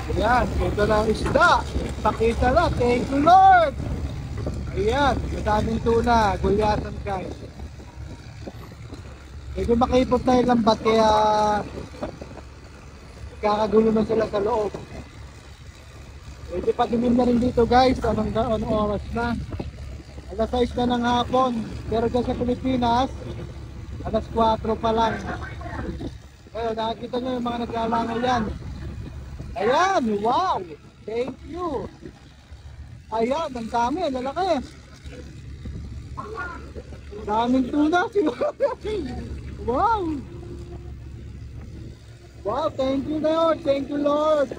Ayan, ito na ang isda. Pakita na, thank you Lord. Ayan, madaming tuna, gulyasan guys. Medyo makipot na yung lambat kaya kakagulo na sila sa loob. Medyo padilim na rin dito guys, anong oras na? Alas 6 na ng hapon, pero dyan sa Pilipinas, alas 4 pa lang. Ngayon, nakikita nyo yung mga naglalangaw yan. Ayan, wow! Thank you! Ayan, ang dami, lalaki. Daming tuna. Wow! Wow, thank you Lord, thank you Lord.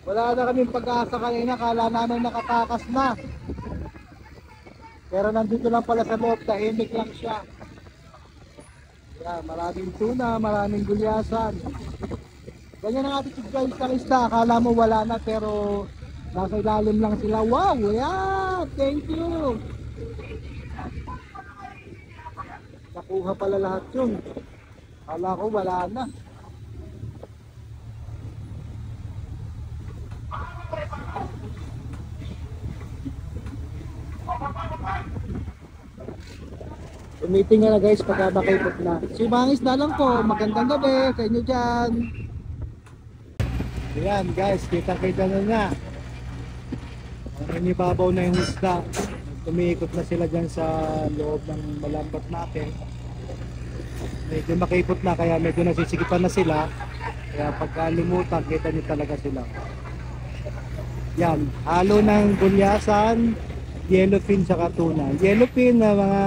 Wala na kaming pag-asa kanina, kala namin nakatakas na. Pero nandito lang pala sa loob, tahimik lang siya. Ayan, maraming tuna, maraming gulyasan. Ganyan ang attitude guys sa isda, akala mo wala na pero nasa ilalim lang sila. Wow, yeah, thank you. Nakuha pala lahat yun. Akala ko wala na. Meeting na guys pagka makipot na. Si Bangis na lang po, magandang gabi sa inyo dyan. Ayan guys, kita-kita na nga. Ang inibabaw na yung isda. Tumiikot na sila dyan sa loob ng malambat natin. Medyo makipot na kaya medyo nasisikipan na sila. Kaya pagka lumutan, kita nyo talaga sila. Yan, halo ng gulyasan, yellowfin saka tuna. Yellowfin na mga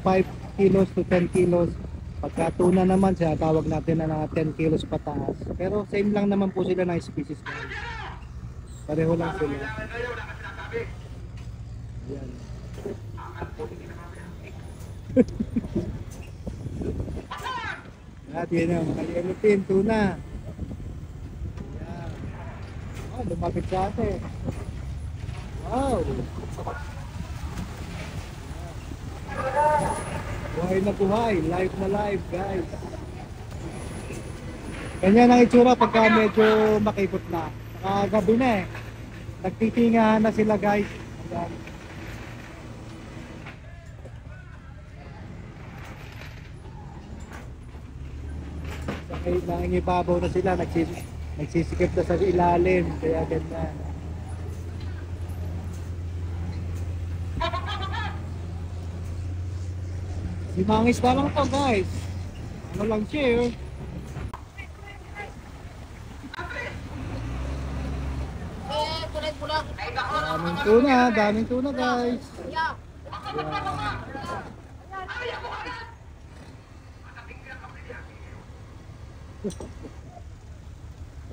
5 kilos to 10 kilos. Pagka tuna naman siya, tawag natin na 10 kilos pataas. Pero same lang naman po sila na species. Pareho lang sila. Yan. At yun ang mga yellowfin, tuna. Yan. Oh, lumapit sa atin. Wow. Buhay na buhay, live na live guys. Ganyan ang itsura pagka medyo makipot na. Gabi na eh. Nagtitingahan na sila guys. Ayan. Nangingibabaw na sila, nagsisikip na sa ilalim, kaya ganyan. Si Mangis na lang to guys. Ano lang siya eh. Daming tuna guys.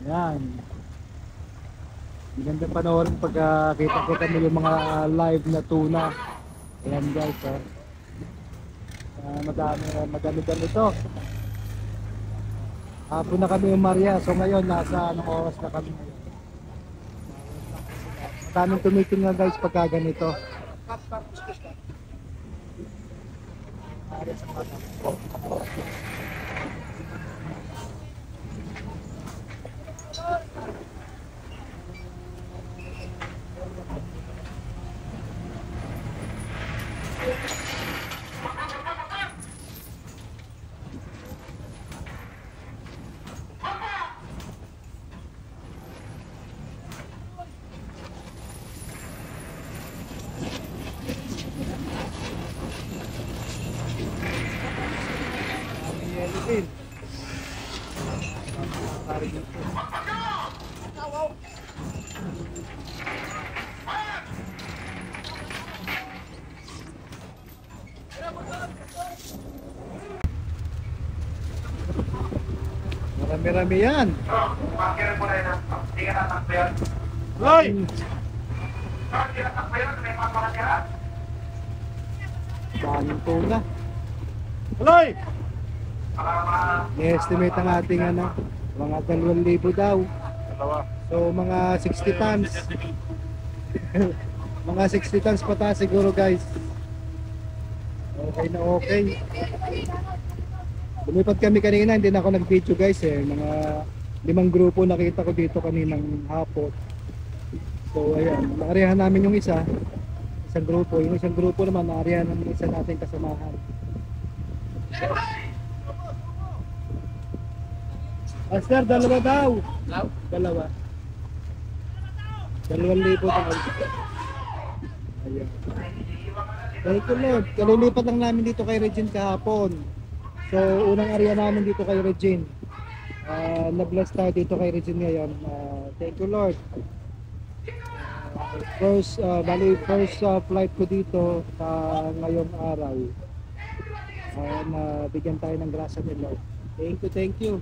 Ayan. Maganda panoorin pag kita-kita mo yung mga live na tuna. Ayan guys oh. Madami-dami to. Hapon na kami umarya, so ngayon nasa anong oras na kami ngayon. Madaming tumiting nga guys pagka ganito. Marami-rami yan. Hoy! Daming tuna. Hoy! I-estimate ang ating mga 2,000 daw. So mga 60 tons. Mga 60 tons pataas siguro guys. Okay na okay. Lumipat kami kanina, hindi na ako nag-video guys eh. Mga limang grupo nakita ko dito kaninang hapon. So ayan, naarihan namin yung isang grupo. Yung isang grupo naman naarihan ng isa nating kasamahan. Master, dalawa daw. Dalawa. 2,000 daw. Ayan. Thank you Lord. Kalilipat lang namin dito kay Regine kahapon. So unang area namin dito kay Regine. Na-bless tayo dito kay Regine ngayon. Thank you Lord. First flight ko dito ngayong araw. Na bigyan tayo ng grasya ni Lord. Thank you.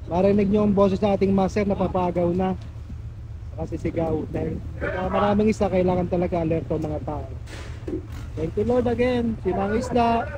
Marinig nyo ang boses ng ating master na papagaw na. Kasi sigaw. Dahil maraming isda, kailangan talaga alerto ang mga tao. Thank you Lord again. Sinang isda.